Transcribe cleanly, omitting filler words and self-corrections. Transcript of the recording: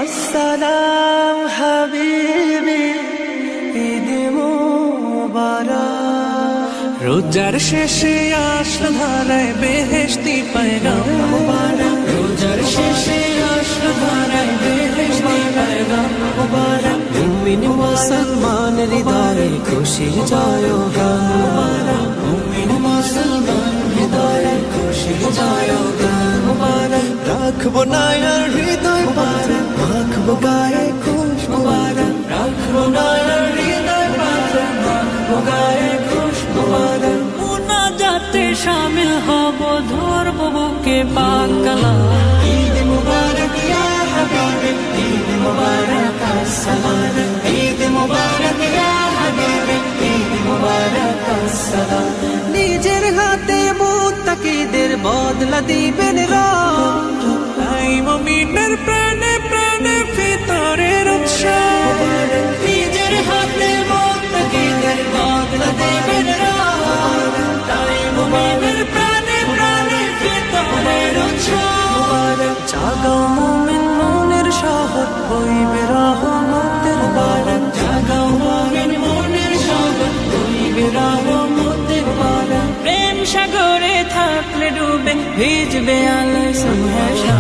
আসসালাম হাবিবি, ঈদ মুবারক। রোজার শেষে আসলো ধারায় বেহেশতি পয়গাম মুবারক। রোজার শেষে আসলো ধারায় বেহেশতি পয়গাম মুবারক। মুমিন মুসলমান হৃদয়ে খুশির জয়গান মুবারক। মুমিন মুসলমান হৃদয়ে খুশির জয়গান মুবারক। রাখবো না আর হৃদয় পারে, রাখবো গায়ে খুশবু মুবারক। রাখবো না আর হৃদয় পারে, রাখবো গায়ে খুশবু মুবারক। মুনাজাতে শামিল হব, ধরবো বুকে পাক কালাম। ঈদ মুবারক ইয়া হাবিবি, ঈদ মুবারক আসসালাম। ঈদ মুবারক ইয়া হাবিবি, ঈদ মুবারক আসসালাম। নিজের হাতে মুত্তাকিদের বদলা দিবেন রব, তাই মুমিনের প্রাণে প্রাণে ভিতরের উৎসব। নিজের হাতে মুত্তাকিদের বদলা দিবেন রব, তাই মুমিনের প্রাণে প্রাণে ভিতরের উৎসব। জাগাও মুমিন মনের শহর, হইবে রহমতের বারণ। জাগাও মুমিন মনের শহর, হইবে রহমতের বারণ। প্রেম সাগরে থাকলে ডুবে ভিজবে আলোয় সুহাসা।